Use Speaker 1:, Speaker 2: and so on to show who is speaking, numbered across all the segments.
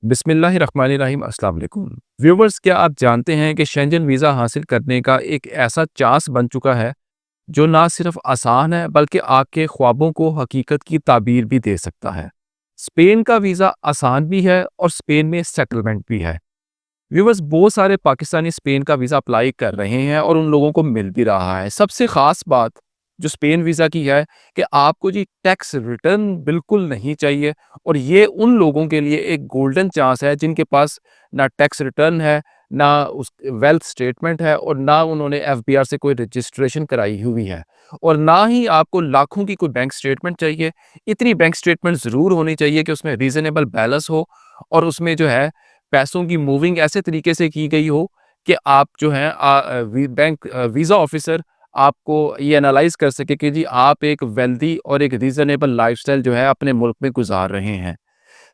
Speaker 1: बिस्मिल्लाहिर्रहमानिर्रहीम अस्सलाम वालेकुम। व्यूवर्स, क्या आप जानते हैं कि शेंजन वीज़ा हासिल करने का एक ऐसा चांस बन चुका है जो ना सिर्फ आसान है बल्कि आपके ख्वाबों को हकीकत की ताबीर भी दे सकता है। स्पेन का वीज़ा आसान भी है और स्पेन में सेटलमेंट भी है। व्यूवर्स, बहुत सारे पाकिस्तानी स्पेन का वीज़ा अप्लाई कर रहे हैं और उन लोगों को मिल भी रहा है। सबसे ख़ास बात जो स्पेन वीज़ा की है कि आपको जी टैक्स रिटर्न बिल्कुल नहीं चाहिए और ये उन लोगों के लिए एक गोल्डन चांस है जिनके पास ना टैक्स रिटर्न है, ना उस वेल्थ स्टेटमेंट है और ना उन्होंने एफबीआर से कोई रजिस्ट्रेशन कराई हुई है और ना ही आपको लाखों की कोई बैंक स्टेटमेंट चाहिए। इतनी बैंक स्टेटमेंट ज़रूर होनी चाहिए कि उसमें रीज़नेबल बैलेंस हो और उसमें जो है पैसों की मूविंग ऐसे तरीके से की गई हो कि आप जो है बैंक वीज़ा ऑफिसर आपको ये एनालाइज कर सके कि जी आप एक वेल्दी और एक रीजनेबल लाइफस्टाइल जो है अपने मुल्क में गुजार रहे हैं।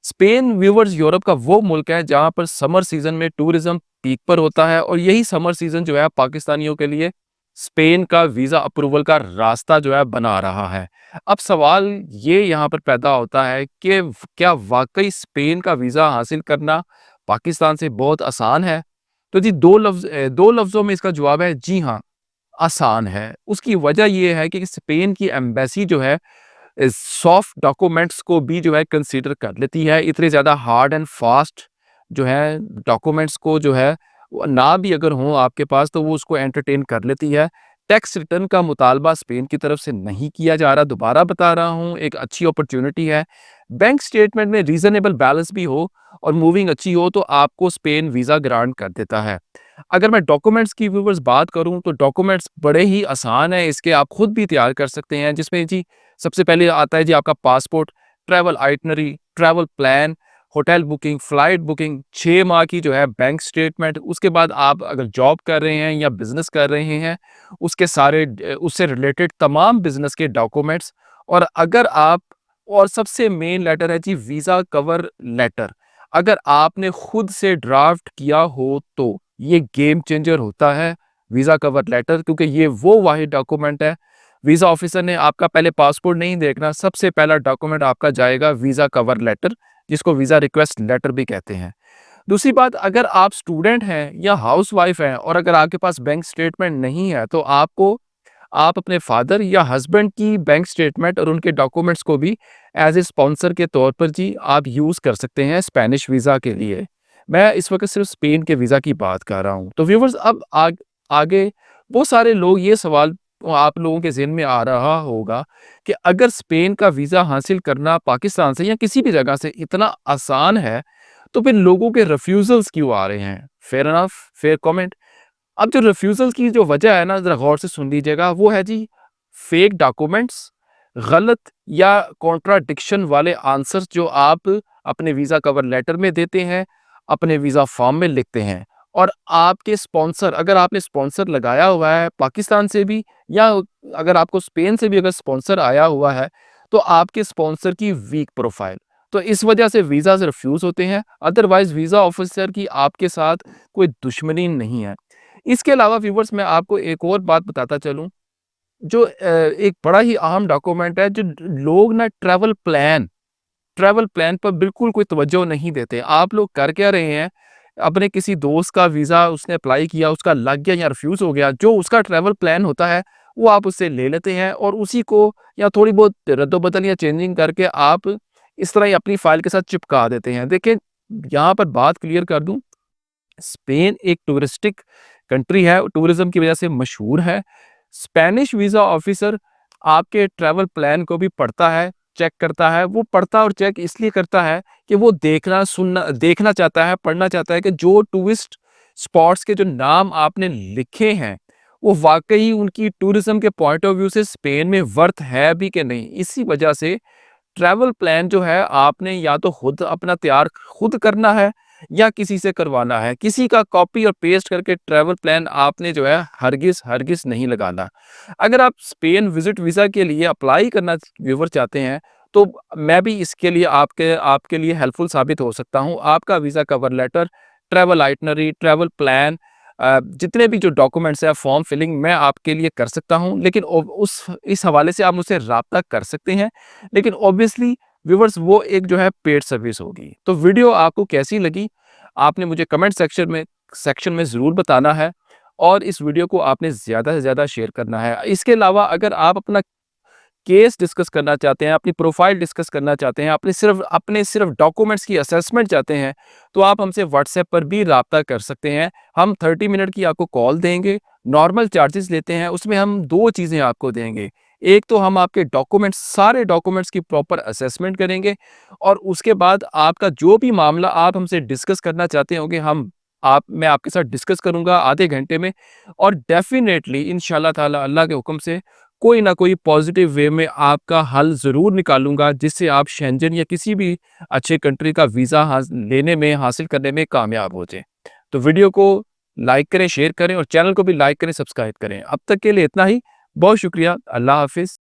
Speaker 1: स्पेन व्यूवर्स यूरोप का वो मुल्क है जहाँ पर समर सीजन में टूरिज्म पीक पर होता है और यही समर सीजन जो है पाकिस्तानियों के लिए स्पेन का वीज़ा अप्रूवल का रास्ता जो है बना रहा है। अब सवाल ये यहाँ पर पैदा होता है कि क्या वाकई स्पेन का वीज़ा हासिल करना पाकिस्तान से बहुत आसान है? तो जी दो लफ्ज़ों में इसका जवाब है जी हाँ, आसान है। उसकी वजह ये है कि स्पेन की एम्बेसी जो है सॉफ्ट डॉक्यूमेंट्स को भी जो है कंसीडर कर लेती है। इतने ज़्यादा हार्ड एंड फास्ट जो है डॉक्यूमेंट्स को जो है वो ना भी अगर हों आपके पास तो वो उसको एंटरटेन कर लेती है। टैक्स रिटर्न का मुतालबा स्पेन की तरफ से नहीं किया जा रहा। दोबारा बता रहा हूँ, एक अच्छी अपॉर्च्युनिटी है। बैंक स्टेटमेंट में रीज़नेबल बैलेंस भी हो और मूविंग अच्छी हो तो आपको स्पेन वीज़ा ग्रांट कर देता है। अगर मैं डॉक्यूमेंट्स की व्यूअर्स बात करूँ तो डॉक्यूमेंट्स बड़े ही आसान हैं, इसके आप खुद भी तैयार कर सकते हैं जिसमें जी सबसे पहले आता है जी आपका passport, travel itinerary, travel plan, hotel booking, flight booking, 6 माह की जो है बैंक स्टेटमेंट। उसके बाद आप अगर जॉब कर रहे हैं या बिज़नेस कर रहे हैं, उसके सारे उससे रिलेटेड तमाम बिज़नेस के डॉक्यूमेंट्स और अगर आप और सबसे मेन लेटर है जी वीज़ा कवर लेटर। अगर आपने खुद से ड्राफ्ट किया हो तो ये गेम चेंजर होता है वीज़ा कवर लेटर, क्योंकि ये वो वाहिद डॉक्यूमेंट है। वीज़ा ऑफिसर ने आपका पहले पासपोर्ट नहीं देखना, सबसे पहला डॉक्यूमेंट आपका जाएगा वीज़ा कवर लेटर, जिसको वीज़ा रिक्वेस्ट लेटर भी कहते हैं। दूसरी बात, अगर आप स्टूडेंट हैं या हाउसवाइफ हैं और अगर आपके पास बैंक स्टेटमेंट नहीं है तो आप अपने फादर या हस्बैंड की बैंक स्टेटमेंट और उनके डॉक्यूमेंट्स को भी एज ए स्पॉन्सर के तौर पर जी आप यूज़ कर सकते हैं स्पेनिश वीज़ा के लिए। मैं इस वक्त सिर्फ स्पेन के वीज़ा की बात कर रहा हूँ। तो व्यूवर्स, अब आगे बहुत सारे लोग ये सवाल आप लोगों के ज़हन में आ रहा होगा कि अगर स्पेन का वीज़ा हासिल करना पाकिस्तान से या किसी भी जगह से इतना आसान है तो फिर लोगों के रिफ्यूज़ल्स क्यों आ रहे हैं? Fair enough, fair comment. अब जो रिफ्यूज़ल की जो वजह है ना, ज़रा गौर से सुन लीजिएगा, वो है जी फेक डॉक्यूमेंट्स, गलत या कॉन्ट्राडिक्शन वाले आंसर्स जो आप अपने वीज़ा कवर लेटर में देते हैं, अपने वीज़ा फॉर्म में लिखते हैं और आपके स्पॉन्सर, अगर आपने स्पॉन्सर लगाया हुआ है पाकिस्तान से भी या अगर आपको स्पेन से भी अगर स्पॉन्सर आया हुआ है, तो आपके स्पॉन्सर की वीक प्रोफाइल, तो इस वजह से वीज़ाज़ रिफ्यूज़ होते हैं। अदरवाइज़ वीज़ा ऑफिसर की आपके साथ कोई दुश्मनी नहीं है। इसके अलावा व्यूवर्स, मैं आपको एक और बात बताता चलूँ, जो एक बड़ा ही अहम डॉक्यूमेंट है, जो लोग ना ट्रैवल प्लान पर बिल्कुल कोई तवज्जो नहीं देते। आप लोग कर क्या रहे हैं, अपने किसी दोस्त का वीज़ा उसने अप्लाई किया, उसका लग गया या रिफ्यूज़ हो गया, जो उसका ट्रैवल प्लान होता है, वो आप उससे ले लेते हैं और उसी को या थोड़ी बहुत रद्द-बदल या चेंजिंग करके आप इस तरह ही अपनी फ़ाइल के साथ चिपका देते हैं। देखिए, यहाँ पर बात क्लियर कर दूँ, स्पेन एक टूरिस्टिक कंट्री है, टूरिज्म की वजह से मशहूर है। स्पेनिश वीज़ा ऑफिसर आपके ट्रैवल प्लान को भी पढ़ता है, चेक करता है। वो पढ़ता और चेक इसलिए करता है कि वो देखना चाहता है, पढ़ना चाहता है कि जो टूरिस्ट स्पॉट्स के जो नाम आपने लिखे हैं, वो वाक़ई उनकी टूरिज्म के पॉइंट ऑफ व्यू से स्पेन में वर्थ है भी कि नहीं। इसी वजह से ट्रैवल प्लान जो है आपने या तो खुद अपना तैयार खुद करना है या किसी से करवाना है। किसी का कॉपी और पेस्ट करके ट्रैवल प्लान आपने जो है हरगिज़ नहीं लगाना। अगर आप स्पेन विज़िट वीज़ा के लिए अप्लाई करना व्यूअर चाहते हैं, तो मैं भी इसके लिए आपके आपके लिए हेल्पफुल साबित हो सकता हूँ। आपका visa cover letter, travel itinerary, travel plan, जितने भी जो डॉक्यूमेंट्स हैं, फॉर्म फिलिंग मैं आपके लिए कर सकता हूँ। लेकिन ओ उस इस हवाले से आप मुझसे राब्ता कर सकते हैं। लेकिन ऑब्वियसली व्यूअर्स वो एक जो है पेड सर्विस होगी। तो वीडियो आपको कैसी लगी आपने मुझे कमेंट सेक्शन में ज़रूर बताना है और इस वीडियो को आपने ज़्यादा से ज़्यादा शेयर करना है। इसके अलावा अगर आप अपना केस डिस्कस करना चाहते हैं, अपनी प्रोफाइल डिस्कस करना चाहते हैं, अपने सिर्फ डॉक्यूमेंट्स की असेसमेंट चाहते हैं, तो आप हमसे व्हाट्सएप पर भी राब्ता कर सकते हैं। हम 30 मिनट की आपको कॉल देंगे, नॉर्मल चार्जेस लेते हैं, उसमें हम 2 चीज़ें आपको देंगे। एक तो हम आपके डॉक्यूमेंट्स सारे डॉक्यूमेंट्स की प्रॉपर असेसमेंट करेंगे और उसके बाद आपका जो भी मामला आप हमसे डिस्कस करना चाहते होंगे, मैं आपके साथ डिस्कस करूँगा आधे घंटे में और डेफ़िनेटली इंशाअल्लाह ताला अल्लाह के हुक्म से कोई ना कोई पॉजिटिव वे में आपका हल ज़रूर निकालूँगा, जिससे आप शेंजन या किसी भी अच्छे कंट्री का वीज़ा हासिल करने में कामयाब हो जाएँ। तो वीडियो को लाइक करें, शेयर करें और चैनल को भी लाइक करें, सब्सक्राइब करें। अब तक के लिए इतना ही। बहुत शुक्रिया। अल्लाह हाफ़िज़।